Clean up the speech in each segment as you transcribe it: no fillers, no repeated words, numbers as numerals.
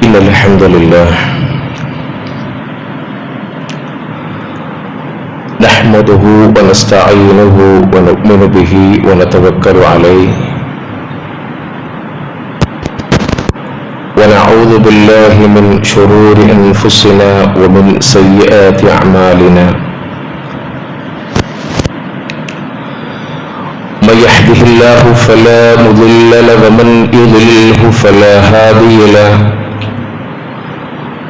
إن الحمد لله نحمده ونستعينه ونؤمن به ونتوكل عليه ونعوذ بالله من شرور أنفسنا ومن سيئات أعمالنا من يهده الله فلا مضل له ومن يضلله فلا هادي له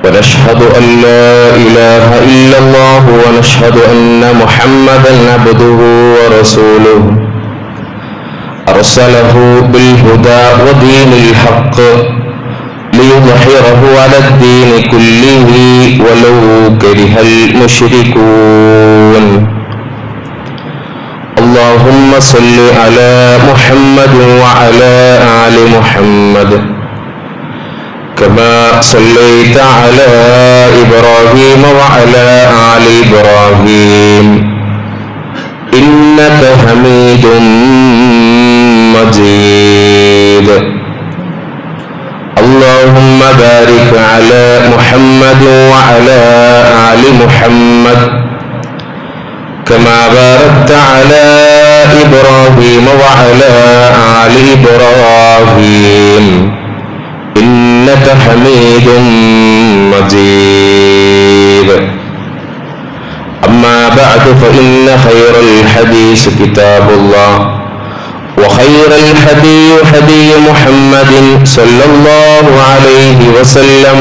ونشهد أن لا إله إلا الله ونشهد أن محمدا عبده ورسوله أرسله بالهدى ودين الحق ليظهره على الدين كله ولو كره المشركون اللهم صل على محمد وعلى آل محمد كما صليت على إبراهيم وعلى آل إبراهيم إنك حميد مجيد اللهم بارك على محمد وعلى آل محمد كما باركت على إبراهيم وعلى آل إبراهيم إنك حميد مجيد أما بعد فإن خير الحديث كتاب الله وخير الهدي هدي محمد صلى الله عليه وسلم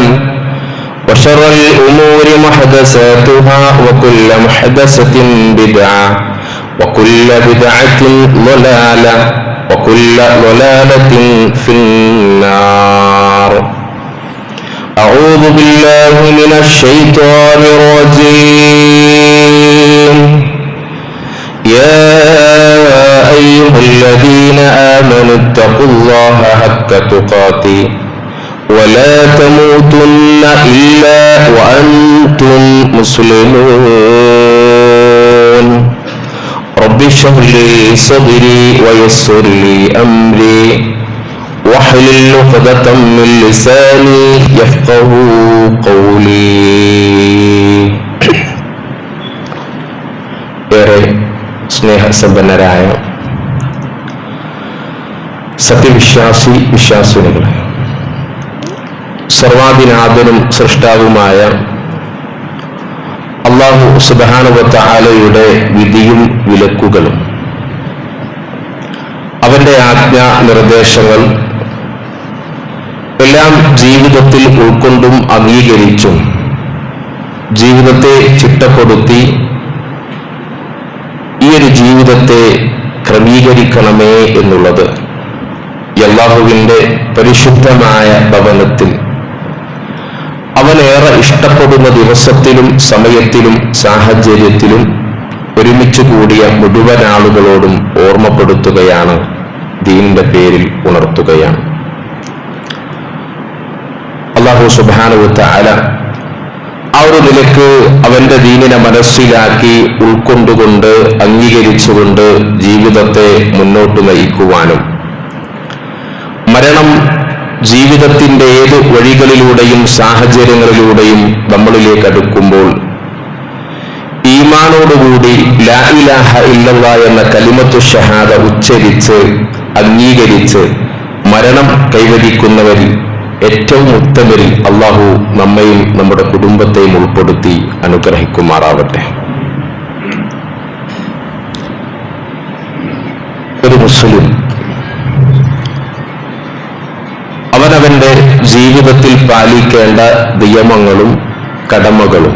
وشر الأمور محدثاتها وكل محدثة بدعة وكل بدعة ضلالة وكل ضلالة في النار أعوذ بالله من الشيطان الرجيم يا أيها الذين آمنوا اتقوا الله حق تقاته ولا تموتن إلا وأنتم مسلمون رب اشرح لي صدري ويسر لي أمري واحلل عقدة من لساني يفقهوا قولي. ഏറെ സ്നേഹസമ്പന്നരായ വിശ്വാസിനികളെ, സർവാധിനാഥനും സൃഷ്ടാവുമായ അല്ലാഹു സുബ്ഹാനഹു വ തആലയുടെ വിധിയും വിലക്കുകളും അവന്റെ ആജ്ഞാ നിർദ്ദേശങ്ങൾ എല്ലാം ജീവിതത്തിൽ ഉൾക്കൊണ്ടും അംഗീകരിച്ചും ജീവിതത്തെ ചിട്ടപ്പെടുത്തി ഈ ഒരു ജീവിതത്തെ ക്രമീകരിക്കണമേ എന്നുള്ളത് അല്ലാഹുവിന്റെ പരിശുദ്ധമായ ഭവനത്തിൽ അവനേറെ ഇഷ്ടപ്പെടുന്ന ദിവസത്തിലും സമയത്തിലും സാഹചര്യത്തിലും ഒരുമിച്ച് കൂടിയ മുഴുവൻ ആളുകളോടും ഓർമ്മപ്പെടുത്തുകയാണ്, ദീനിന്റെ പേരിൽ ഉണർത്തുകയാണ്. അല്ലാഹു സുബ്ഹാനഹു വ തആല ആ ഒരു നിലക്ക് അവന്റെ ദീനിനെ മനസ്സിലാക്കി ഉൾക്കൊണ്ടുകൊണ്ട് അംഗീകരിച്ചുകൊണ്ട് ജീവിതത്തെ മുന്നോട്ട് നയിക്കുവാനും മരണം ജീവിതത്തിന്റെ ഏത് വഴികളിലൂടെയും സാഹചര്യങ്ങളിലൂടെയും നമ്മളിലേക്ക് അടുക്കുമ്പോൾ ഈമാനോടുകൂടി ലാ ഇലാഹ ഇല്ലല്ലാഹ് എന്ന കലിമത്തു ഷഹാദ ഉച്ചരിച്ച് അംഗീകരിച്ച് മരണം കൈവരിക്കുന്നവരിൽ ഏറ്റവും ഉത്തമരിൽ അല്ലാഹു നമ്മയും നമ്മുടെ കുടുംബത്തെയും ഉൾപ്പെടുത്തി അനുഗ്രഹിക്കുമാറാവട്ടെ. ഒരു മുസ്ലിം അവനവന്റെ ജീവിതത്തിൽ പാലിക്കേണ്ട നിയമങ്ങളും കടമകളും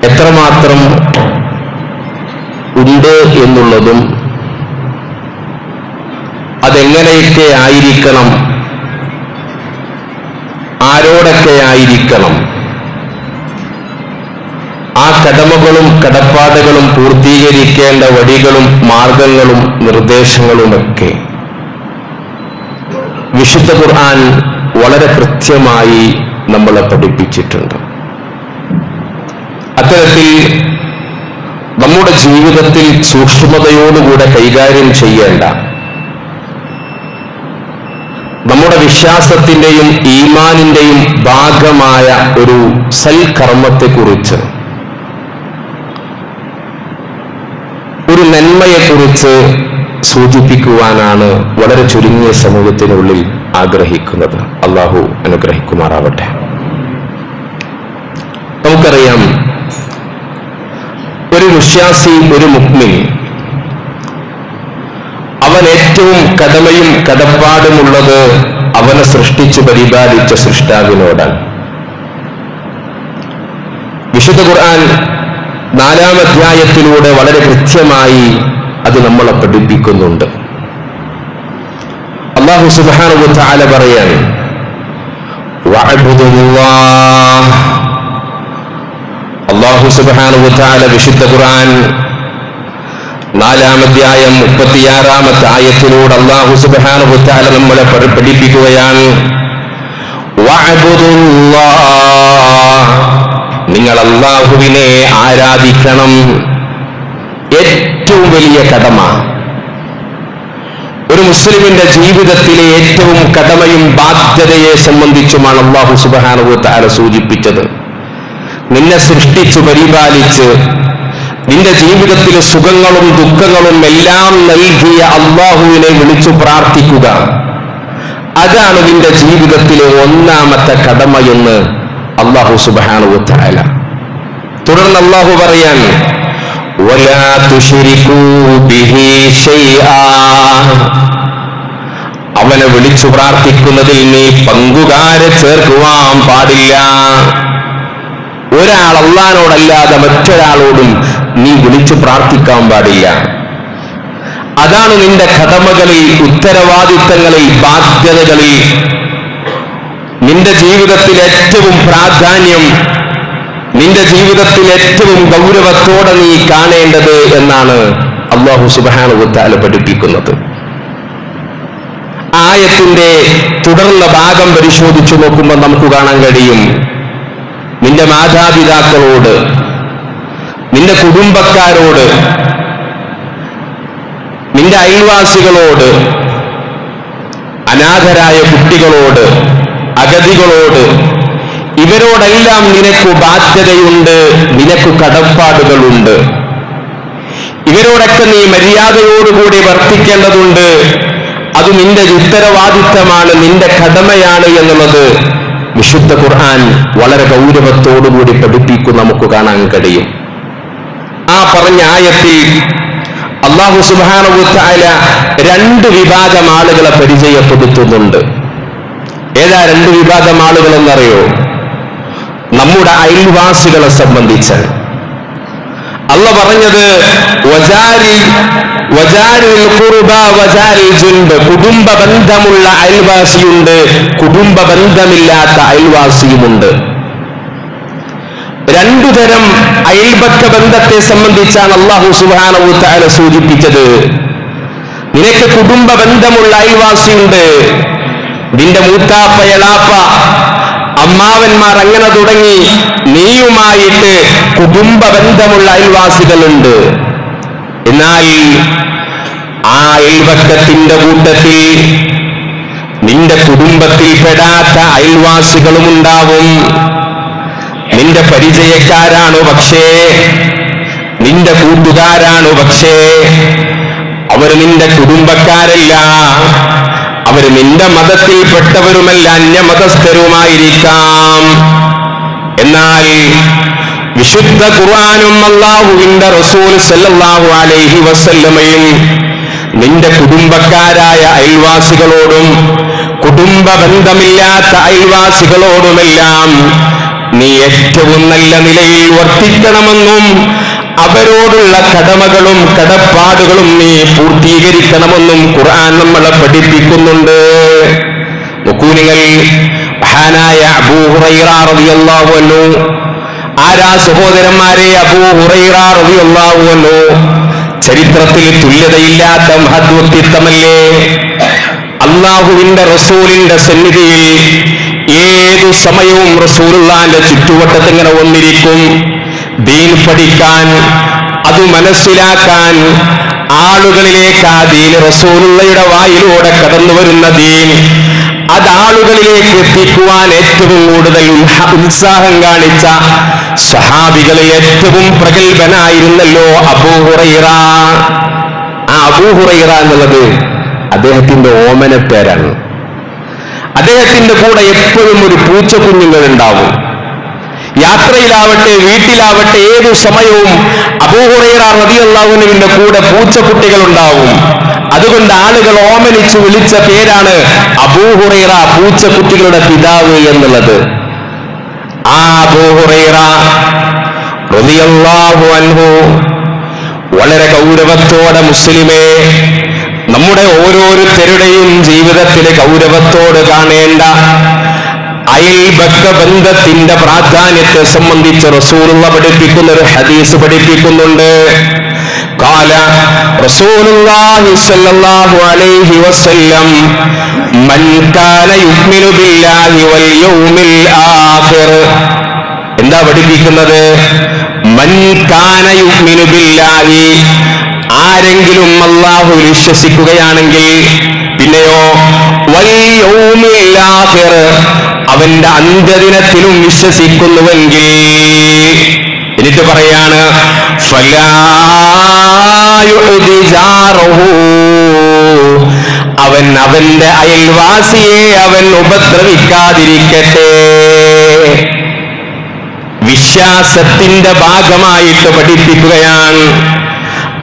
എത്രമാത്രം ഉണ്ട് എന്നുള്ളതും അതെങ്ങനെയൊക്കെ ആയിരിക്കണം, ആരോടൊക്കെ ആയിരിക്കണം, ആ കടമകളും കടപ്പാടുകളും പൂർത്തീകരിക്കേണ്ട വഴികളും മാർഗങ്ങളും നിർദ്ദേശങ്ങളുമൊക്കെ വിശുദ്ധ ഖുർആൻ വളരെ കൃത്യമായി നമ്മളെ പഠിപ്പിച്ചിട്ടുണ്ട്. അത്തരത്തിൽ നമ്മുടെ ജീവിതത്തിൽ സൂക്ഷ്മതയോടുകൂടെ കൈകാര്യം ചെയ്യേണ്ട, നമ്മുടെ വിശ്വാസത്തിന്റെയും ഈമാനിന്റെയും ഭാഗമായ ഒരു സൽക്കർമ്മത്തെക്കുറിച്ച്, ഒരു നന്മയെക്കുറിച്ച് സൂചിപ്പിക്കുവാനാണ് വളരെ ചുരുങ്ങിയ സമൂഹത്തിനുള്ളിൽ ആഗ്രഹിക്കുന്നത്. അള്ളാഹു അനുഗ്രഹിക്കുമാറാവട്ടെ. നമുക്കറിയാം, ഒരു വിശ്വാസി, ഒരു മുഅ്മിൻ, അവൻ ഏറ്റവും കടമയും കടപ്പാടുമുള്ളത് അവനെ സൃഷ്ടിച്ചു പരിപാലിച്ച സൃഷ്ടാവിനോടാണ്. വിശുദ്ധ ഖുർആൻ 4-ാം അധ്യായത്തിലൂടെ വളരെ കൃത്യമായി അത് നമ്മളെ പഠിപ്പിക്കുന്നുണ്ട്. അല്ലാഹു സുബ്ഹാനഹു വ തആല പറയാണ്, വഅബ്ദുല്ലാഹ്. അല്ലാഹു സുബ്ഹാനഹു വ തആല വിശുദ്ധ ഖുർആൻ 4-ാം അധ്യായം 36-ാമത്തെ ആയത്തിലൂടെ അല്ലാഹു സുബ്ഹാനഹു വ തആല നമ്മളെ പഠിപ്പിക്കുകയാണ്, വഅബ്ദുല്ലാഹ്, നിങ്ങൾ അല്ലാഹുവിനെ ആരാധിക്കണം. ഏറ്റവും വലിയ കടമ, ഒരു മുസ്ലിമിന്റെ ജീവിതത്തിലെ ഏറ്റവും കടമയും ബാധ്യതയെ സംബന്ധിച്ചുമാണ് അല്ലാഹു സുബ്ഹാനഹു വ തആല സൂചിപ്പിച്ചത്. നിന്നെ സൃഷ്ടിച്ചു പരിപാലിച്ച് നിന്റെ ജീവിതത്തിലെ സുഖങ്ങളും ദുഃഖങ്ങളും എല്ലാം നൽകിയ അല്ലാഹുവിനെ വിളിച്ചു പ്രാർത്ഥിക്കുക, അതാണ് നിന്റെ ജീവിതത്തിലെ ഒന്നാമത്തെ കടമയെന്ന് അല്ലാഹു സുബ്ഹാനഹു വ തആല. തുടർന്ന് അല്ലാഹു പറയാൻ, വലാ തുശ്രികൂ ബിഹി ശൈആ, അവനെ വിളിച്ചു പ്രാർത്ഥിക്കുന്നതിൽ നീ പങ്കുകാരെ ചേർക്കുവാൻ പാടില്ല. ഒരാൾ അല്ലാഹുവോടല്ലാതെ മറ്റൊരാളോടും നീ വിളിച്ചു പ്രാർത്ഥിക്കാൻ പാടില്ല. അതാണ് നിന്റെ കടമകളിൽ, ഉത്തരവാദിത്തങ്ങളിൽ, ബാധ്യതകളിൽ നിന്റെ ജീവിതത്തിൽ ഏറ്റവും പ്രാധാന്യം, നിന്റെ ജീവിതത്തിൽ ഏറ്റവും ഗൗരവത്തോടെ നീ കാണേണ്ടത് എന്നാണ് അല്ലാഹു സുബ്ഹാനഹു വ തആല പഠിപ്പിക്കുന്നത്. ആയത്തിന്റെ തുടർന്ന ഭാഗം പരിശോധിച്ചു നോക്കുമ്പോൾ നമുക്ക് കാണാൻ കഴിയും, നിന്റെ മാതാപിതാക്കളോട്, നിന്റെ കുടുംബക്കാരോട്, നിന്റെ അയൽവാസികളോട്, അനാഥരായ കുട്ടികളോട്, അഗതികളോട്, ഇവരോടെല്ലാം നിനക്ക് ബാധ്യതയുണ്ട്, നിനക്ക് കടപ്പാടുകളുണ്ട്. ഇവരോടൊക്കെ നീ മര്യാദയോടുകൂടി വർത്തിക്കേണ്ടതുണ്ട്. അത് നിന്റെ ഉത്തരവാദിത്തമാണ്, നിന്റെ കടമയാണ് എന്നുള്ളത് വിശുദ്ധ ഖുർആൻ വളരെ ഗൗരവത്തോടുകൂടി പഠിപ്പിക്കും, നമുക്ക് കാണാൻ കഴിയും. ആ പറഞ്ഞ ആയത്തിൽ അല്ലാഹു സുബ്ഹാനഹു വ തആല 2 വിഭാഗം ആളുകളെ പരിചയപ്പെടുത്തുന്നുണ്ട്. ഏതാ 2 വിഭാഗം ആളുകൾ എന്നറിയോ? നമ്മുടെ അയൽവാസികളെ സംബന്ധിച്ച് അല്ലാഹു പറഞ്ഞത്, കുടുംബ ബന്ധമുള്ള അയൽവാസിയുണ്ട്, കുടുംബ ബന്ധമില്ലാത്ത അയൽവാസിയുമുണ്ട്. 2 തരം അയൽപക്ക ബന്ധത്തെ സംബന്ധിച്ചാണ് അല്ലാഹു സുബ്ഹാനഹു വ തആല സൂചിപ്പിച്ചത്. നിനക്ക് കുടുംബ ബന്ധമുള്ള അയൽവാസിയുണ്ട്, നിന്റെ മൂത്താപ്പ, എളാപ്പ, അമ്മാവന്മാർ, അങ്ങനെ തുടങ്ങി നീയുമായിട്ട് കുടുംബ ബന്ധമുള്ള അയൽവാസികളുണ്ട്. എന്നാൽ ആ അയൽപക്കത്തിന്റെ കൂട്ടത്തിൽ നിന്റെ കുടുംബത്തിൽപ്പെടാത്ത അയൽവാസികളും ഉണ്ടാവും. നിന്റെ പരിചയക്കാരാണ്, പക്ഷേ നിന്റെ കൂട്ടുകാരാണ്, പക്ഷേ അവർ നിന്റെ കുടുംബക്കാരല്ല. അവർ നിന്റെ മതത്തിൽപ്പെട്ടവരുമല്ല, അന്യമതസ്ഥരുമായിരിക്കാം. എന്നാൽ വിശുദ്ധ ഖുർആനും അല്ലാഹുവിന്റെ റസൂൽ സല്ലല്ലാഹു അലൈഹി വസല്ലമയും നിന്റെ കുടുംബക്കാരായ അയൽവാസികളോടും കുടുംബ ബന്ധമില്ലാത്ത അയൽവാസികളോടുമെല്ലാം നീ ഏറ്റവും നല്ല നിലയിൽ വർത്തിക്കണമെന്നും അവരോടുള്ള കടമകളും കടപ്പാടുകളും നീ പൂർത്തീകരിക്കണമെന്നും ഖുർആൻ നമ്മളെ പഠിപ്പിക്കുന്നുണ്ട്. നോക്കൂ നിങ്ങൾ, മഹാനായ അബൂ ഹുറൈറ റളിയല്ലാഹു അൻഹു, ആരാ സഹോദരന്മാരെ? അബൂ ഹുറൈറ റളിയല്ലാഹു അൻഹു ചരിത്രത്തിൽ തുല്യതയില്ലാത്ത മഹത്വത്തിത്തമല്ലേ? അല്ലാഹുവിന്റെ റസൂലിന്റെ സന്നിധിയിൽ ഏതു സമയവും റസൂലുള്ളാഹിന്റെ ചുറ്റുവട്ടത്ത് ഇങ്ങനെ വന്നിരിക്കും. ദീൻ പഠിക്കാൻ, അത് മനസ്സിലാക്കാൻ, ആളുകളിലേക്ക് ആ ദീൻ, റസൂലുള്ളാഹിയുടെ വായിലൂടെ കടന്നു വരുന്ന ദീൻ അത് ആളുകളിലേക്ക് എത്തിക്കുവാൻ ഏറ്റവും കൂടുതൽ ഉത്സാഹം കാണിച്ച സഹാബികളിൽ ഏറ്റവും പ്രഗത്ഭനായിരുന്നല്ലോ അബൂ ഹുറൈറ. ആ അബൂ ഹുറൈറ എന്നുള്ളത് അദ്ദേഹത്തിന്റെ ഓമന പേരാണ്. അദ്ദേഹത്തിന്റെ കൂടെ എപ്പോഴും ഒരു പൂച്ചക്കുഞ്ഞുങ്ങൾ ഉണ്ടാവും. യാത്രയിലാവട്ടെ വീട്ടിലാവട്ടെ ഏതു സമയവും അബൂ ഹുറൈറ റളിയല്ലാഹു അൻഹുവിന്റെ കൂടെ പൂച്ചക്കുട്ടികൾ ഉണ്ടാവും. അതുകൊണ്ട് ആളുകൾ ഓമനിച്ച് വിളിച്ച പേരാണ് അബൂ ഹുറൈറ, പൂച്ചക്കുട്ടികളുടെ പിതാവ് എന്നുള്ളത്. ആ അബൂ ഹുറൈറ റളിയല്ലാഹു അൻഹു വളരെ ഗൗരവത്തോടെ മുസ്ലിമേ, നമ്മുടെ ഓരോരുത്തരുടെയും ജീവിതത്തിൽ ഗൗരവത്തോട് കാണേണ്ട അയൽപക്ക ബന്ധത്തിന്റെ പ്രാധാന്യത്തെ സംബന്ധിച്ച് റസൂലുള്ള പഠിപ്പിക്കുന്ന ഒരു ഹദീസ് പഠിപ്പിക്കുന്നുണ്ട്. قال رسول الله صلى الله عليه وسلم من كان يؤمن بالله واليوم الآخر. എന്താ പഠിപ്പിക്കുന്നത്? മൻ കാന യുഅ്മിനു ബില്ലാഹി, ആരെങ്കിലും അല്ലാഹുവിൽ വിശ്വസിക്കുകയാണെങ്കിൽ, പിന്നെയോ വൽ യൗമിൽ ആഖിർ, അവന്റെ അന്ത്യദിനത്തിലും വിശ്വസിക്കുന്നുവെങ്കിൽ, എന്നിട്ട് പറയാണ് ഫലാ യുഅ്ദി ജാറഹു, അവൻ അവന്റെ അയൽവാസിയെ അവൻ ഉപദ്രവിക്കാതിരിക്കട്ടെ. വിശ്വാസത്തിന്റെ ഭാഗമായിട്ട് പഠിപ്പിക്കുകയാണ്.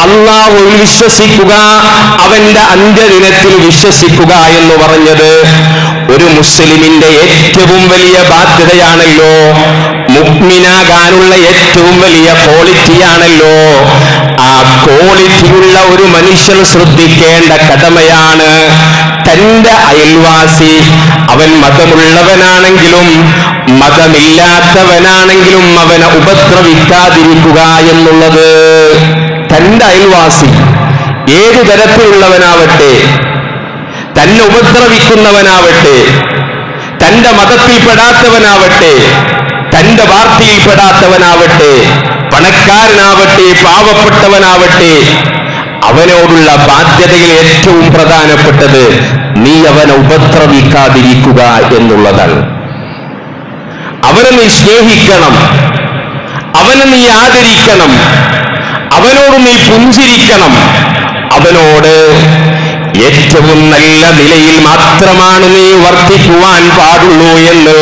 അല്ലാഹുവിൽ വിശ്വസിക്കുക, അവന്റെ അന്ത്യദിനത്തിൽ വിശ്വസിക്കുക എന്ന് പറഞ്ഞത് ഒരു മുസ്ലിമിന്റെ ഏറ്റവും വലിയ ബാധ്യതയാണല്ലോ. മുഅ്മിനാകാനുള്ള ഏറ്റവും വലിയ ക്വാളിറ്റിയാണല്ലോ. ആ ക്വാളിറ്റിയുള്ള ഒരു മനുഷ്യൻ ശ്രദ്ധിക്കേണ്ട കടമയാണ് തന്റെ അയൽവാസി, അവൻ മതമുള്ളവനാണെങ്കിലും മതമില്ലാത്തവനാണെങ്കിലും അവനെ ഉപദ്രവിക്കാതിരിക്കുക എന്നുള്ളത്. തന്റെ അയൽവാസി ഏതു തരത്തിലുള്ളവനാവട്ടെ, തന്നെ ഉപദ്രവിക്കുന്നവനാവട്ടെ, തന്റെ മതത്തിൽപ്പെടാത്തവനാവട്ടെ, തന്റെ പാർട്ടിയിൽപ്പെടാത്തവനാവട്ടെ, പണക്കാരനാവട്ടെ, പാവപ്പെട്ടവനാവട്ടെ, അവനോടുള്ള ബാധ്യതയിൽ ഏറ്റവും പ്രധാനപ്പെട്ടത് നീ അവനെ ഉപദ്രവിക്കാതിരിക്കുക എന്നുള്ളതാണ്. അവനെ നീ സ്നേഹിക്കണം, അവനെ നീ ആദരിക്കണം, അവനോട് നീ പുഞ്ചിരിക്കണം. അവനോട് ഏറ്റവും നല്ല നിലയിൽ മാത്രമാണ് നീ വർത്തിക്കുവാൻ പാടുള്ളൂ എന്ന്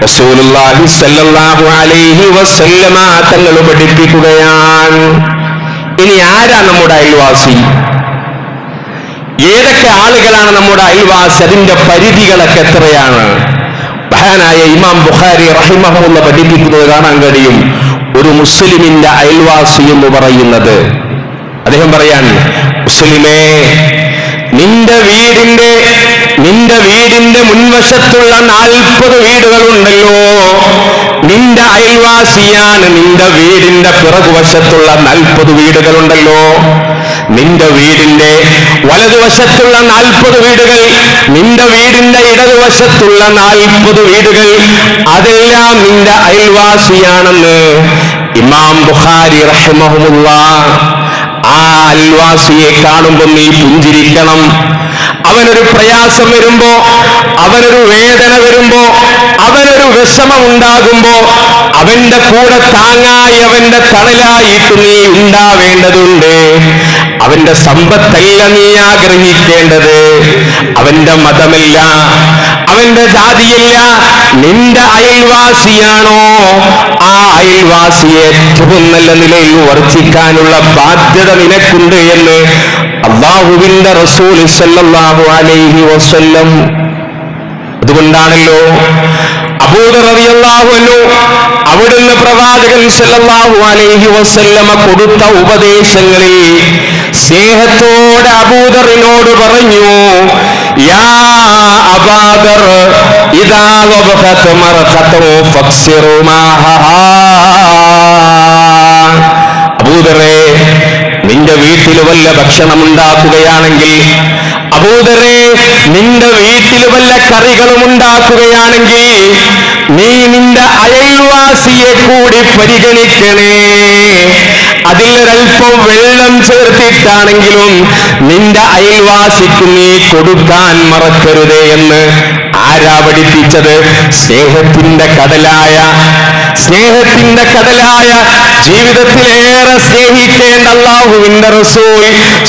റസൂലുള്ളാഹി സ്വല്ലല്ലാഹു അലൈഹി വസല്ലമ തങ്ങൾ പഠിപ്പിക്കുകയാണ്. ഇനി ആരാ നമ്മുടെ അയൽവാസി? ഏതൊക്കെ ആളുകളാണ് നമ്മുടെ അയൽവാസി? അതിന്റെ പരിധികളൊക്കെ എത്രയാണ്? മഹാനായ ഇമാം ബുഖാരി റഹിമഹുള്ള പഠിപ്പിക്കുന്നത് കാണാൻ കഴിയും. ഒരു മുസ്ലിമിന്റെ അയൽവാസി എന്ന് പറയുന്നത്, അദ്ദേഹം പറയാൻ, മുസ്ലിമേ, നിന്റെ വീടിന്റെ മുൻവശത്തുള്ള 40 വീടുകളുണ്ടല്ലോ, നിന്റെ അയൽവാസിയാണ്. നിന്റെ വീടിന്റെ പിറകുവശത്തുള്ള 40 വീടുകളുണ്ടല്ലോ, നിന്റെ വീടിന്റെ വലതുവശത്തുള്ള 40 വീടുകൾ, നിന്റെ വീടിന്റെ ഇടതുവശത്തുള്ള 40 വീടുകൾ, അതെല്ലാം നിന്റെ അയൽവാസിയാണെന്ന് ഇമാം ബുഖാരി റഹിമഹുല്ലാഹ്. ആ അയൽവാസിയെ കാണുമ്പോൾ നീ പുഞ്ചിരിക്കണം. അവനൊരു പ്രയാസം വരുമ്പോ, അവനൊരു വേദന വരുമ്പോ, അവനൊരു വിഷമം ഉണ്ടാകുമ്പോ അവന്റെ കൂടെ താങ്ങായി, അവന്റെ തണലായിട്ട് നീ ഉണ്ടാവേണ്ടതുണ്ട്. അവന്റെ സമ്പത്തല്ല നീ ആഗ്രഹിക്കേണ്ടത്, അവന്റെ മതമല്ല, അവന്റെ ജാതിയല്ല, നിന്റെ അയൽവാസിയാണോ ആ അയൽവാസിയെ ഏറ്റവും നല്ല നിലയിൽ വർദ്ധിക്കാനുള്ള ബാധ്യത നിനക്കുണ്ട് എന്ന് അല്ലാഹുവിന്റെ റസൂൽ സല്ലല്ലാഹു അലൈഹി വസല്ലം. അതുകൊണ്ടാണല്ലോ അബൂദർ റളിയല്ലാഹു അൻഹു അവിടുന്ന് പ്രവാചകൻ സല്ലല്ലാഹു അലൈഹി വസല്ലമ കൊടുത്ത ഉപദേശങ്ങളിൽ സ്നേഹത്തോടെ അബൂദറിനോട് പറഞ്ഞു, യാ അബൂദർ ഇദാ വബഖത മർഖതു ഫക്സിറു മാഹഹാ. അബൂദറേ, നിന്റെ വീട്ടിൽ വല്ല ഭക്ഷണം ഉണ്ടാക്കുകയാണെങ്കിൽ, അബൂദറേ, നിന്റെ വീട്ടിൽ വല്ല കറികളും ഉണ്ടാക്കുകയാണെങ്കിൽ നീ നിന്റെ അയൽവാസിയെ കൂടി പരിഗണിക്കണേ. അതിലൊരൽപ്പം വെള്ളം ചേർത്തിട്ടാണെങ്കിലും നിന്റെ അയൽവാസിക്ക് നീ കൊടുക്കാൻ മറക്കരുതേ എന്ന് ആരാ പഠിപ്പിച്ചത്? സ്നേഹത്തിന്റെ കടലായ ജീവിതത്തിലേറെ സ്നേഹിക്കേണ്ട അല്ലാഹുവിന്റെ റസൂൽ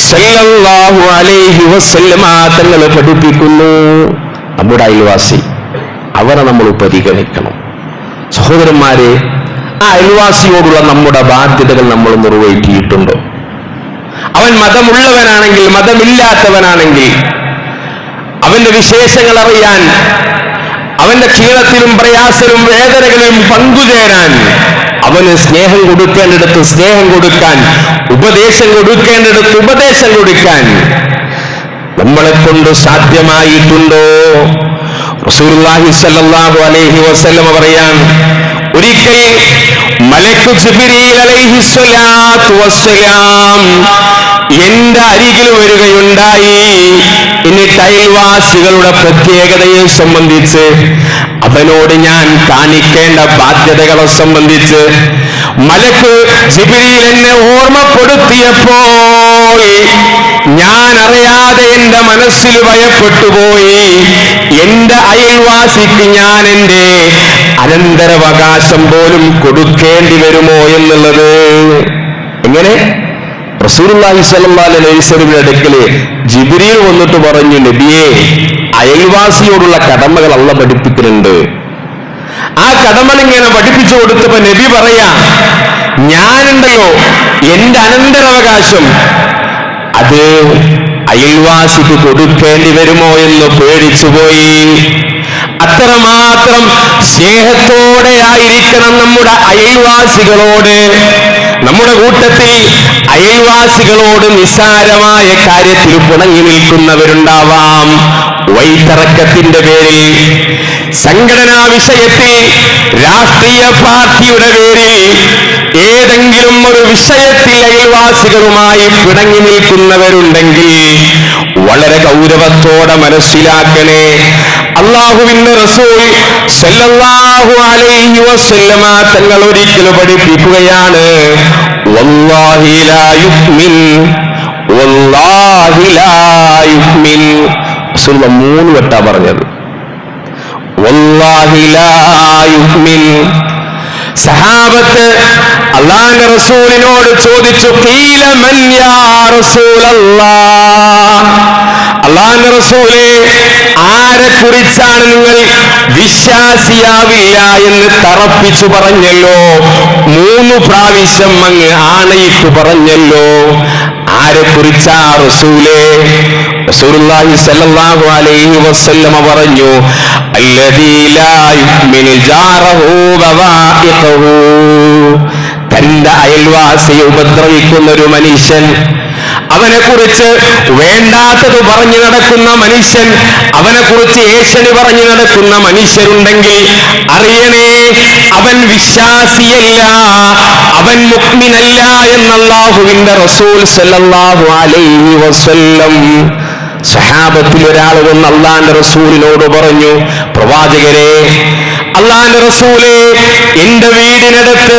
സല്ലല്ലാഹു അലൈഹി വസല്ലമ തങ്ങൾ പഠിപ്പിക്കുന്നു. നമ്മുടെ അയൽവാസി, അവരെ നമ്മൾ പരിഗണിക്കണം. സഹോദരന്മാരെ, ആ അയൽവാസിയോടുള്ള നമ്മുടെ ബാധ്യതകൾ നമ്മൾ നിർവഹിച്ചിട്ടുണ്ടോ? അവൻ മതമുള്ളവനാണെങ്കിൽ മതമില്ലാത്തവനാണെങ്കിൽ അവന്റെ വിശേഷങ്ങൾ അറിയാൻ, അവന്റെ ക്ഷീണത്തിലും പ്രയാസത്തിലും വേദനകളിലും പങ്കുചേരാൻ, അവന് സ്നേഹം കൊടുക്കേണ്ടിടത്ത് സ്നേഹം കൊടുക്കാൻ, ഉപദേശം കൊടുക്കേണ്ടിടത്ത് ഉപദേശം കൊടുക്കാൻ നമ്മളെ കൊണ്ട് സാധ്യമായിട്ടുണ്ടോ? റസൂലുള്ളാഹി സ്വല്ലല്ലാഹു അലൈഹി വസല്ലം പറയാൻ, ഒരിക്കൽ മലക്കു ജിബ്രീൽ അലൈഹിസ്സലാത്തു വസ്സലാം എന്റെ അരികിൽ വരികയുണ്ടായി. എന്നിട്ട് അയൽവാസികളുടെ പ്രത്യേകതയെ സംബന്ധിച്ച്, അവനോട് ഞാൻ കാണിക്കേണ്ട ബാധ്യതകളെ സംബന്ധിച്ച് മലക്ക് ജിബ്രീൽ എന്നെ ഓർമ്മപ്പെടുത്തിയപ്പോൾ ഞാൻ അറിയാതെ എന്റെ മനസ്സിൽ ഭയപ്പെട്ടുപോയി. എന്റെ അയൽവാസിക്ക് ഞാൻ എന്റെ അനന്തരാവകാശം പോലും കൊടുക്കേണ്ടി വരുമോ എന്നുള്ളത്. എങ്ങനെ? റസൂലുള്ളാഹി സ്വല്ലല്ലാഹു അലൈഹി വസല്ലമയുടെ അടുക്കല് ജിബ്രീൽ വന്നിട്ട് പറഞ്ഞു, നബിയേ, അയൽവാസിയോടുള്ള കടമകൾ അല്ലാഹു പഠിപ്പിക്കുന്നുണ്ട്. ആ കടമകൾ ഇങ്ങനെ പഠിപ്പിച്ചു കൊടുത്തപ്പോ നബി പറയാ, ഞാനുണ്ടല്ലോ എന്റെ അനന്തരാവകാശം അത് അയൽവാസിക്ക് കൊടുക്കേണ്ടി വരുമോ എന്ന് പേടിച്ചുപോയി. അത്രമാത്രം സ്നേഹത്തോടെ ആയിരിക്കണം നമ്മുടെ അയൽവാസികളോട്. നമ്മുടെ കൂട്ടത്തിൽ അയൽവാസികളോട് നിസ്സാരമായ കാര്യത്തിൽ പിണങ്ങി നിൽക്കുന്നവരുണ്ടാവാം. വൈതർക്കത്തിന്റെ പേരിൽ, സംഘടനാ വിഷയത്തിൽ, രാഷ്ട്രീയ പാർട്ടിയുടെ പേരിൽ, ഏതെങ്കിലും ഒരു വിഷയത്തിൽ അയൽവാസികളുമായി പിണങ്ങി നിൽക്കുന്നവരുണ്ടെങ്കിൽ വളരെ ഗൗരവത്തോടെ മനസ്സിലാക്കണേ. അല്ലാഹുവിന്റെ റസൂൽ സല്ലല്ലാഹു അലൈഹി വസല്ലമ തങ്ങൾ ഒരിക്കൽ പഠിപ്പിക്കുകയാണ്, വല്ലാഹി ലാ യുഅ്മിൻ, വല്ലാഹി ലാ യുഅ്മിൻ. റസൂൽ 3 വട്ടം പറഞ്ഞത്, വല്ലാഹി ലാ യുഅ്മിൻ. സഹാബത്ത് അല്ലാഹുവിന്റെ റസൂലിനോട് ചോദിച്ചു, ഖീല മൻ യാ റസൂലല്ലാഹ്, അല്ലാഹുവിന്റെ റസൂലേ, ആരെ കുറിച്ചാണ് നിങ്ങൾ വിശ്വാസിയാവില്ല എന്ന് തറപ്പിച്ചു പറഞ്ഞല്ലോ? 3 പ്രാവശ്യം അങ്ങ് ആണയിട്ട് പറഞ്ഞല്ലോ. ആരെ കുറിച്ചാ റസൂലേ? റസൂലുള്ളാഹി സ്വല്ലല്ലാഹു അലൈഹി വസല്ലമ പറഞ്ഞു, അല്ലദീ ലാ യുഅ്മിനു ജാറഹു വവാഇഖഹു. തന്റെ അയൽവാസിയെ ഉപദ്രവിക്കുന്ന ഒരു മനുഷ്യൻ, അവനെ കുറിച്ച് വേണ്ടാത്തത് പറഞ്ഞു നടക്കുന്ന മനുഷ്യൻ, അവനെ കുറിച്ച് ഏഷണി പറഞ്ഞു നടക്കുന്ന മനുഷ്യരുണ്ടെങ്കിൽ അറിയണേ, അവൻ വിശ്വാസിയല്ല, അവൻ മുഅ്മിനല്ല എന്ന് അല്ലാഹുവിന്റെ റസൂൽ സല്ലല്ലാഹു അലൈഹി വസല്ലം. സഹാബത്തിൽ ഒരാൾ വന്ന് അല്ലാഹുവിന്റെ റസൂലിനോട് പറഞ്ഞു, പ്രവാചകരെ, അല്ലാഹുവിന്റെ റസൂലേ, എന്റെ വീടിനടുത്ത്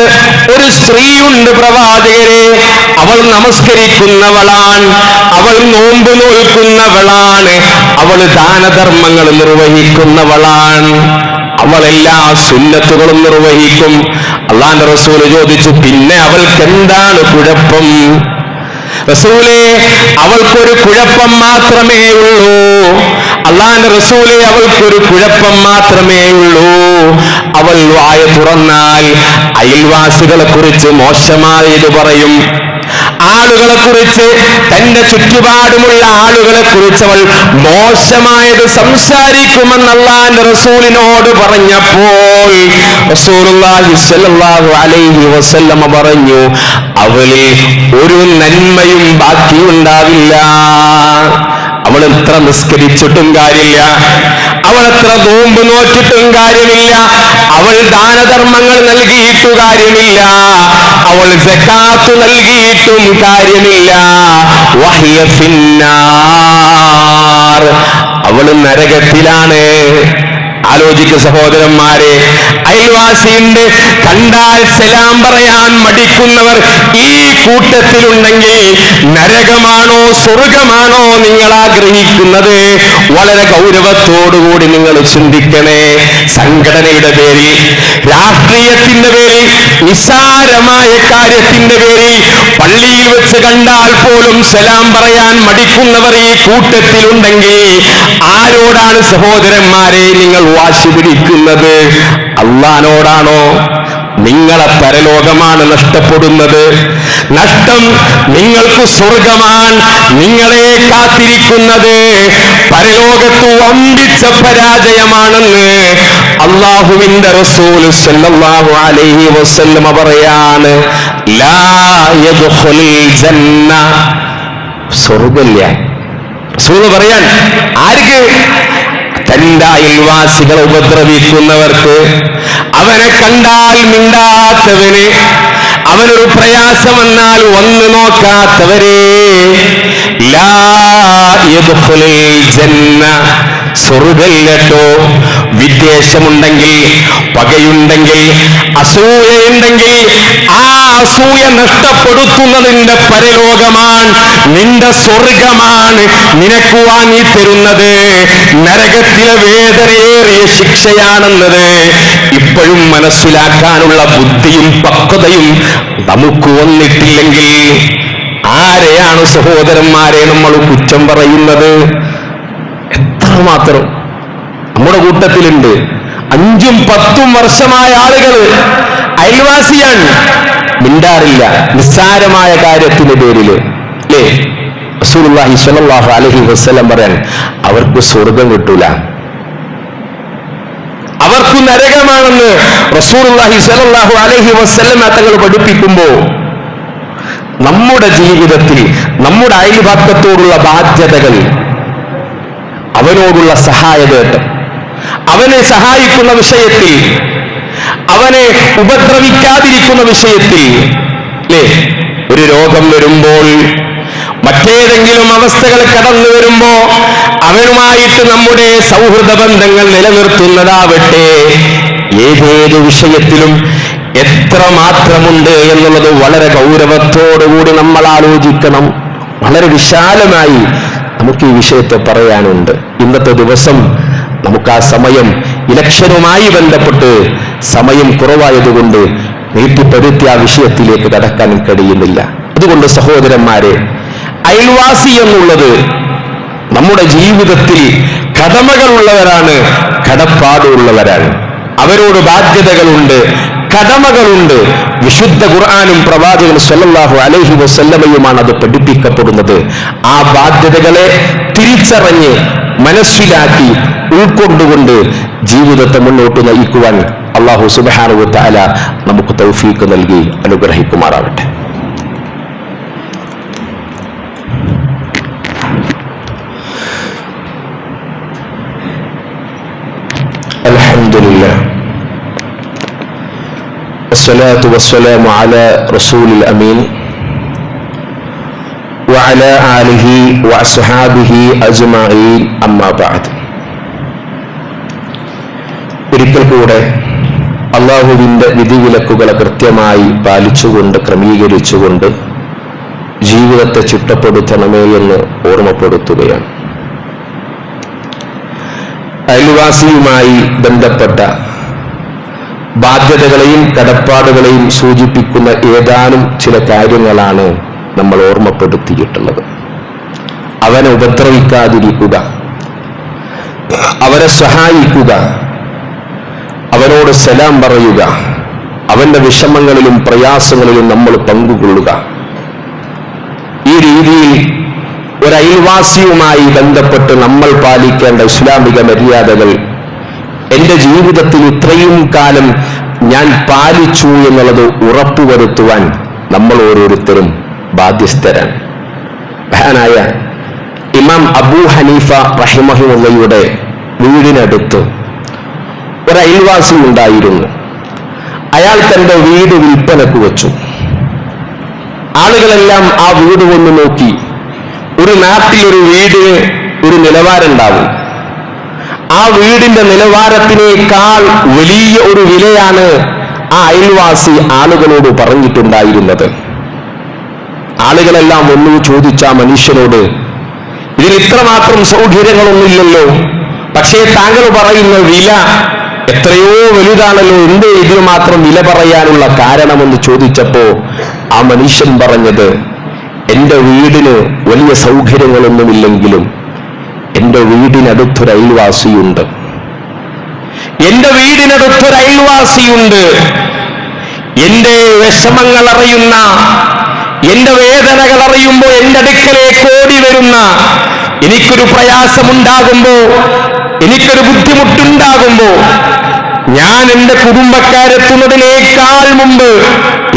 ഒരു സ്ത്രീയുണ്ട് പ്രവാചകരെ. അവൾ നമസ്കരിക്കുന്നവളാണ്, അവൾ നോമ്പ് നോൽക്കുന്നവളാണ്, അവൾ ദാനധർമ്മങ്ങൾ നിർവഹിക്കുന്നവളാണ്, അവൾ എല്ലാ സുന്നത്തുകളും നിർവഹിക്കും. അല്ലാഹുവിന്റെ റസൂൽ ചോദിച്ചു, പിന്നെ അവൾക്ക് എന്താണ് കുഴപ്പം? റസൂലേ, അവൾക്കൊരു കുഴപ്പം മാത്രമേ ഉള്ളൂ. അല്ലാഹുവിന്റെ റസൂലേ, അവൾക്കൊരു കുഴപ്പം മാത്രമേ ഉള്ളൂ. അവൾ വായ തുറന്നാൽ അയൽവാസികളെ കുറിച്ച് മോശമായത് പറയും. ആളുകളെ കുറിച്ച്, തന്റെ ചുറ്റുപാടുമുള്ള ആളുകളെ കുറിച്ച് അവൾ മോശമായത് സംസാരിക്കുമെന്ന് അല്ലാഹുവിന്റെ റസൂലിനോട് പറഞ്ഞപ്പോൾ റസൂലുള്ളാഹി സ്വല്ലല്ലാഹു അലൈഹി വസല്ലമ പറഞ്ഞു, അവളിൽ ഒരു നന്മയും ബാക്കിയുണ്ടാവില്ല. അവൾ എത്ര നിസ്കരിച്ചിട്ടും കാര്യമില്ല, അവൾ എത്ര നോമ്പ് നോറ്റിട്ടും കാര്യമില്ല, അവൾ ദാനധർമ്മങ്ങൾ നൽകിയിട്ടു കാര്യമില്ല, അവൾ സകാത്ത് നൽകിയിട്ടും കാര്യമില്ല. വഹിയ ഫിന്നാർ, അവൾ നരകത്തിലാണ്. ആലോചിക്കുന്ന സഹോദരന്മാരെ, അയൽവാസിയുണ്ട്, കണ്ടാൽ സലാം പറയാൻ മടിക്കുന്നവർ ഈ കൂട്ടത്തിലുണ്ടെങ്കിൽ നരകമാണോ സ്വർഗമാണോ നിങ്ങൾ ആഗ്രഹിക്കുന്നത്? വളരെ ഗൗരവത്തോടുകൂടി നിങ്ങൾ ചിന്തിക്കണേ. സംഘടനയുടെ പേരിൽ, രാഷ്ട്രീയത്തിന്റെ പേരിൽ, നിസ്സാരമായ കാര്യത്തിന്റെ പേരിൽ പള്ളിയിൽ വെച്ച് കണ്ടാൽ പോലും സലാം പറയാൻ മടിക്കുന്നവർ ഈ കൂട്ടത്തിലുണ്ടെങ്കിൽ ആരോടാണ് സഹോദരന്മാരെ നിങ്ങൾ വാശി പിടിക്കുന്നത്? അല്ലാഹുവിനോടാണോ? നിങ്ങളെ പരലോകമാണ് നഷ്ടപ്പെടുന്നത്. നഷ്ടം നിങ്ങൾക്ക് സ്വർഗമാണ് നിങ്ങളെ കാത്തിരിക്കുന്നത്. പരലോകത്ത് വമ്പിച്ച പരാജയമാണെന്ന് അല്ലാഹുവിന്റെ റസൂൽ സല്ലല്ലാഹു അലൈഹി വസല്ലം പറയാണ്. ലാ യദ്ഖുലുൽ ജന്ന, സ്വർഗ്ഗമില്ല. റസൂൽ പറയാൻ ആർക്ക്? തന്റെ അയൽവാസികളെ ഉപദ്രവിക്കുന്നവർക്ക്, അവനെ കണ്ടാൽ മിണ്ടാത്തവന്, അവനൊരു പ്രയാസം വന്നാൽ വന്നു നോക്കാത്തവരെ, ലാ യദ്ഖുലുൽ ജന്ന, സ്വർഗ്ഗമില്ലട്ടോ. വിദ്വേഷമുണ്ടെങ്കിൽ, പകയുണ്ടെങ്കിൽ, അസൂയയുണ്ടെങ്കിൽ ആ അസൂയ നഷ്ടപ്പെടുത്തുന്നതിന്റെ പരലോകമാണ്, നിന്റെ സ്വർഗമാണ് നിനക്ക് വാങ്ങി തരുന്നത്. നരകത്തിലെ വേദനയേറിയ ശിക്ഷയാണെന്നത് ഇപ്പോഴും മനസ്സിലാക്കാനുള്ള ബുദ്ധിയും പക്വതയും നമുക്ക് വന്നിട്ടില്ലെങ്കിൽ ആരെയാണ് സഹോദരന്മാരെ നമ്മൾ കുറ്റം പറയുന്നത്? എത്രമാത്രം നമ്മുടെ കൂട്ടത്തിലുണ്ട് 5ഉം 10ഉം വർഷമായ ആളുകൾ അയൽവാസിയാണ്, മിണ്ടാറില്ല നിസ്സാരമായ കാര്യത്തിന്റെ പേരിൽ. അല്ലേ? റസൂലുള്ളാഹി സ്വല്ലല്ലാഹു അലൈഹി വസല്ലം പറയാൻ അവർക്ക് സ്വർഗം കിട്ടൂല, അവർക്ക് നരകമാണെന്ന് റസൂലുള്ളാഹി സ്വല്ലല്ലാഹു അലൈഹി വസല്ലം തങ്ങൾ പഠിപ്പിക്കുമ്പോൾ നമ്മുടെ ജീവിതത്തിൽ നമ്മുടെ അയൽപക്കത്തോടുള്ള ബാധ്യതകൾ, അവനോടുള്ള സഹായവേട്ടം, അവനെ സഹായിക്കുന്ന വിഷയത്തിൽ, അവനെ ഉപദ്രവിക്കാതിരിക്കുന്ന വിഷയത്തിൽ, അല്ലേ? ഒരു രോഗം വരുമ്പോൾ, മറ്റേതെങ്കിലും അവസ്ഥകൾ കടന്നു വരുമ്പോ അവനുമായിട്ട് നമ്മുടെ സൗഹൃദ ബന്ധങ്ങൾ നിലനിർത്തുന്നതാവട്ടെ, ഏതേത് വിഷയത്തിലും എത്ര മാത്രമുണ്ട് എന്നുള്ളത് വളരെ ഗൗരവത്തോടുകൂടി നമ്മൾ ആലോചിക്കണം. വളരെ വിശാലമായി നമുക്ക് ഈ വിഷയത്തെ പറയാനുണ്ട്. ഇന്നത്തെ ദിവസം നമുക്ക് ആ സമയം ഇലക്ഷനുമായി ബന്ധപ്പെട്ട് സമയം കുറവായതുകൊണ്ട് നീട്ടിപ്പടുത്തി ആ വിഷയത്തിലേക്ക് കടക്കാൻ കഴിയുന്നില്ല. അതുകൊണ്ട് സഹോദരന്മാരെ, അയൽവാസി എന്നുള്ളത് നമ്മുടെ ജീവിതത്തിൽ കടമകളുള്ളവരാണ്, കടപ്പാടുള്ളവരാണ്. അവരോട് ബാധ്യതകളുണ്ട്, കടമകളുണ്ട്. വിശുദ്ധ ഖുർആനും പ്രവാചകൻ സല്ലല്ലാഹു അലൈഹി വസല്ലമയുമാണ് അത് പഠിപ്പിക്കപ്പെടുന്നത്. ആ ബാധ്യതകളെ തിരിച്ചറിഞ്ഞ് മനസ്സിലാക്കി ഉൾക്കൊണ്ടുകൊണ്ട് ജീവിതത്തെ മുന്നോട്ട് നയിക്കുവാൻ അല്ലാഹു സുബ്ഹാനഹു വ തആല നമുക്ക് തൗഫീഖ് നൽകി അനുഗ്രഹിക്കുമാറാവട്ടെ. അൽഹംദുലില്ലാഹ് والصلاة والسلام على رسول الأمين وعلى آله وأصحابه أجمعين أما بعد. ഒരിക്കൽ കൂടെ അല്ലാഹുവിന്റെ വിധിവിലക്കുകളെ കൃത്യമായി പാലിച്ചുകൊണ്ട് ക്രമീകരിച്ചുകൊണ്ട് ജീവിതത്തെ ചിട്ടപ്പെടുത്തണമേ എന്ന് ഓർമ്മപ്പെടുത്തുകയാണ്. അയൽവാസിയുമായി ബന്ധപ്പെട്ട ബാധ്യതകളെയും കടപ്പാടുകളെയും സൂചിപ്പിക്കുന്ന ഏതാനും ചില കാര്യങ്ങളാണ് നമ്മൾ ഓർമ്മപ്പെടുത്തിയിട്ടുള്ളത്. അവനെ ഉപദ്രവിക്കാതിരിക്കുക, അവരെ സഹായിക്കുക, അവനോട് സലാം പറയുക, അവന്റെ വിഷമങ്ങളിലും പ്രയാസങ്ങളിലും നമ്മൾ പങ്കുകൊള്ളുക. ഈ രീതിയിൽ ഒരു അയൽവാസിയുമായി ബന്ധപ്പെട്ട് നമ്മൾ പാലിക്കേണ്ട ഇസ്ലാമിക മര്യാദകൾ എന്റെ ജീവിതത്തിൽ ഇത്രയും കാലം ഞാൻ പാലിച്ചു എന്നുള്ളത് ഉറപ്പുവരുത്തുവാൻ നമ്മൾ ഓരോരുത്തരും ബാധ്യസ്ഥരാണ്. മഹാനായ ഇമാം അബൂ ഹനീഫ റഹിമഹുള്ളയുടെ വീടിനടുത്ത് ഒരു അയൽവാസി ഉണ്ടായിരുന്നു. അയാൾ തന്റെ വീട് വിൽപ്പനക്ക് വെച്ചു. ആളുകളെല്ലാം ആ വീട് വന്ന് നോക്കി. ഒരു നാട്ടിലൊരു വീടിന് ഒരു നിലവാരം ഉണ്ടാവും. ആ വീടിന്റെ നിലവാരത്തിനേക്കാൾ വലിയ ഒരു വിലയാണ് ആ അയൽവാസി ആളുകളോട് പറഞ്ഞിട്ടുണ്ടായിരുന്നത്. ആളുകളെല്ലാം ഒന്നു ചോദിച്ച മനുഷ്യനോട്, ഇതിന് ഇത്രമാത്രം സൗകര്യങ്ങളൊന്നുമില്ലല്ലോ, പക്ഷേ താങ്കൾ പറയുന്ന വില എത്രയോ വലുതാണല്ലോ, എന്തേ ഇതിന് മാത്രം വില പറയാനുള്ള കാരണമെന്ന് ചോദിച്ചപ്പോ ആ മനുഷ്യൻ പറഞ്ഞത്, എന്റെ വീടിന് വലിയ സൗകര്യങ്ങളൊന്നുമില്ലെങ്കിലും എന്റെ വീടിനടുത്തൊരു അയൽവാസിയുണ്ട്. എന്റെ വീടിനടുത്തൊരു അയൽവാസിയുണ്ട്. എന്റെ വിഷമങ്ങൾ അറിയുന്ന, എന്റെ വേദനകൾ അറിയുമ്പോ എന്റെ അടുക്കലേക്ക് ഓടി വരുന്ന, എനിക്കൊരു പ്രയാസമുണ്ടാകുമ്പോ, എനിക്കൊരു ബുദ്ധിമുട്ടുണ്ടാകുമ്പോ ഞാൻ എന്റെ കുടുംബക്കാരെത്തുന്നതിനേക്കാൾ മുമ്പ്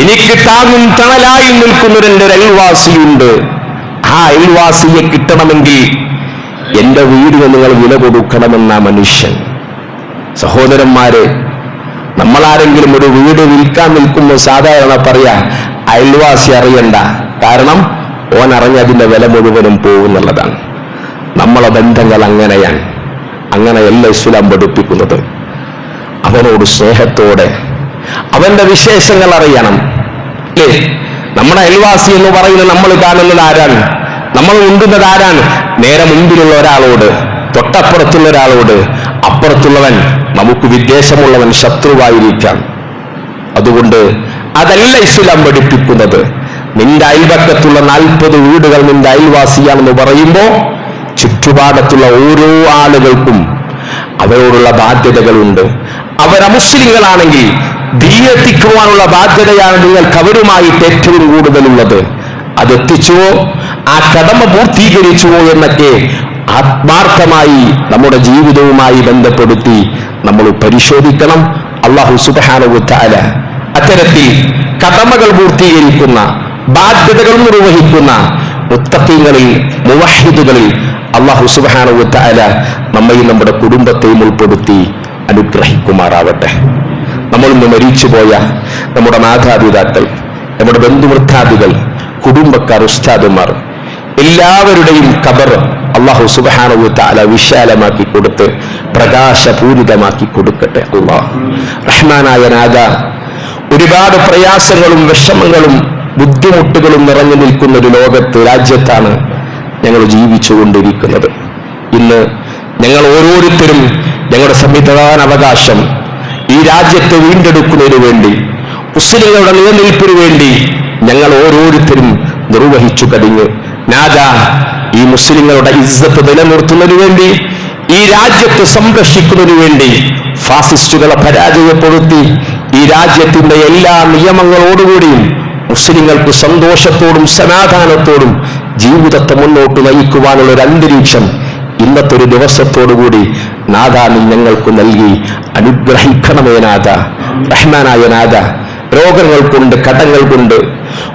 എനിക്ക് താങ്ങും തണലായി നിൽക്കുന്നൊരെന്റെ ഒരു അയൽവാസിയുണ്ട്. ആ അയൽവാസിയെ കിട്ടണമെങ്കിൽ എന്റെ വീടിന് നിങ്ങൾ വില കൊടുക്കണമെന്ന മനുഷ്യൻ. സഹോദരന്മാരെ, നമ്മളാരെങ്കിലും ഒരു വീട് വിൽക്കാൻ നിൽക്കുമ്പോൾ സാധാരണ പറയാ അയൽവാസി അറിയണ്ട, കാരണം ഓൻ അറിഞ്ഞതിന്റെ വില മുഴുവനും പോകുന്നുള്ളതാണ്. നമ്മളെ ബന്ധങ്ങൾ അങ്ങനെയാണ്. അങ്ങനെയല്ല ഇസ്ലാം പഠിപ്പിക്കുന്നത്. അവനോട് സ്നേഹത്തോടെ അവന്റെ വിശേഷങ്ങൾ അറിയണം. അല്ലേ? നമ്മുടെ അയൽവാസി എന്ന് പറയുന്നത് നമ്മൾ കാണുന്നത് ആരാണ്? നമ്മൾ ഉണ്ടുന്നത് ആരാണ്? നേരെ മുമ്പിലുള്ള ഒരാളോട്, തൊട്ടപ്പുറത്തുള്ള ഒരാളോട്. അപ്പുറത്തുള്ളവൻ നമുക്ക് വിദ്വേഷമുള്ളവൻ, ശത്രുവായിരിക്കാം. അതുകൊണ്ട് അതല്ല ഇസ്ലാം പഠിപ്പിക്കുന്നത്. നിന്റെ അയൽപക്കത്തുള്ള 40 വീടുകൾ നിന്റെ അയൽവാസിയാണെന്ന് പറയുമ്പോ ചുറ്റുപാടത്തുള്ള ഓരോ ആളുകൾക്കും അവരോടുള്ള ബാധ്യതകളുണ്ട്. അവരമുസ്ലിങ്ങളാണെങ്കിൽ ദീനെത്തിക്കുവാനുള്ള ബാധ്യതയാണ് നിങ്ങൾക്ക് അവരുമായിട്ട് ഏറ്റവും കൂടുതലുള്ളത്. അതെത്തിച്ചുവോ, ആ കടമ പൂർത്തീകരിച്ചുവോ എന്നൊക്കെ ആത്മാർത്ഥമായി നമ്മുടെ ജീവിതവുമായി ബന്ധപ്പെടുത്തി നമ്മൾ പരിശോധിക്കണം. അല്ലാഹു സുബ്ഹാനഹു വ തആല അത്തരത്തിൽ കടമകൾ പൂർത്തീകരിക്കുന്ന, ബാധ്യതകൾ നിർവഹിക്കുന്ന മുത്തഖീങ്ങളിൽ, മുവഹിദുകളിൽ അല്ലാഹു സുബ്ഹാനഹു വ തആല നമ്മയും നമ്മുടെ കുടുംബത്തെയും ഉൾപ്പെടുത്തി അനുഗ്രഹിക്കുമാറാവട്ടെ. നമ്മൾ ഇന്ന് മരിച്ചുപോയ നമ്മുടെ മാതാപിതാക്കൾ, നമ്മുടെ ബന്ധുവൃദ്ധാദികൾ, കുടുംബക്കാർ, ഉസ്താദുമാർ എല്ലാവരുടെയും ഖബർ അല്ലാഹു സുബ്ഹാനഹു വ തആല വിശാലമാക്കി കൊടുത്ത് പ്രകാശപൂരിതമാക്കി കൊടുക്കട്ടെ. അല്ലാഹ് റഹ്മാനായ നാഥ, ഒരുപാട് പ്രയാസങ്ങളും വിഷമങ്ങളും ബുദ്ധിമുട്ടുകളും നിറഞ്ഞു നിൽക്കുന്ന ഒരു ലോകത്ത്, രാജ്യത്താണ് ഞങ്ങൾ ജീവിച്ചുകൊണ്ടിരിക്കുന്നത്. ഇന്ന് ഞങ്ങൾ ഓരോരുത്തരും ഞങ്ങളുടെ സംവിധാനാവകാശം ഈ രാജ്യത്തെ വീണ്ടെടുക്കുന്നതിനു വേണ്ടി, മുസ്ലിങ്ങളുടെ നിലനിൽപ്പിനു വേണ്ടി ഞങ്ങൾ ഓരോരുത്തരും നിർവഹിച്ചു കഴിഞ്ഞു. നാഥ, ഈ മുസ്ലിങ്ങളുടെ ഇസ്സത്ത് നിലനിർത്തുന്നതിനു വേണ്ടി, ഈ രാജ്യത്തെ സംരക്ഷിക്കുന്നതിനു വേണ്ടി ഫാസിസ്റ്റുകളെ പരാജയപ്പെടുത്തി ഈ രാജ്യത്തിന്റെ എല്ലാ നിയമങ്ങളോടുകൂടിയും മുസ്ലിങ്ങൾക്ക് സന്തോഷത്തോടും സമാധാനത്തോടും ജീവിതത്തെ മുന്നോട്ട് നയിക്കുവാനുള്ള ഒരു അന്തരീക്ഷം ഇന്നത്തെ ഒരു ദിവസത്തോടുകൂടി നാഥ നീ ഞങ്ങൾക്ക് നൽകി അനുഗ്രഹിക്കണമേ നാഥ. റഹ്മാനായ നാഥ, രോഗങ്ങൾ കൊണ്ട്, കടങ്ങൾ കൊണ്ട്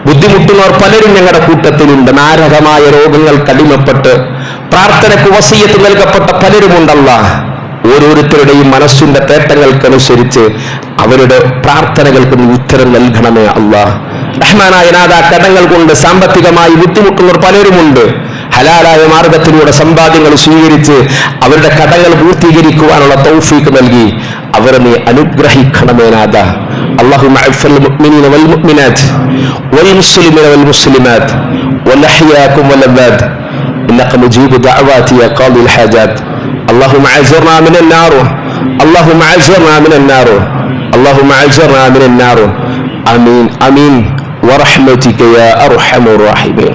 ബുദ്ധിമുട്ടുന്നവർ പലരും ഞങ്ങളുടെ കൂട്ടത്തിലുണ്ട്. മാരകമായ രോഗങ്ങൾക്ക് അടിമപ്പെട്ട് പ്രാർത്ഥനയ്ക്ക് വസിയത്ത് നൽകപ്പെട്ട പലരുമുണ്ടല്ല. ഓരോരുത്തരുടെയും മനസ്സിന്റെ തേട്ടങ്ങൾക്കനുസരിച്ച് അവരുടെ പ്രാർത്ഥനകൾക്ക് നീ ഉത്തരം നൽകണമേ അല്ലാഹ്. റഹ്മാനായ നാഥ, കടങ്ങൾ കൊണ്ട് സാമ്പത്തികമായി ബുദ്ധിമുട്ടുന്നവർ പലരുമുണ്ട്. ഹലാലായ മാർഗത്തിലൂടെ സമ്പാദ്യങ്ങൾ സ്വീകരിച്ച് അവരുടെ കടങ്ങൾ പൂർത്തീകരിക്കുവാനുള്ള തൗഫീഖ് നൽകി അവരെ നീ അനുഗ്രഹിക്കണമേ നാഥ. اللهم اعف المؤمنين والمؤمنات والمسلمين والمسلمات والأحياء والأموات إنك مجيب دعوات يا قاضي الحاجات. اللهم اعذرنا من النار، اللهم اعذرنا من النار، اللهم اعذرنا من النار. آمين آمين ورحمتك يا أرحم الراحمين.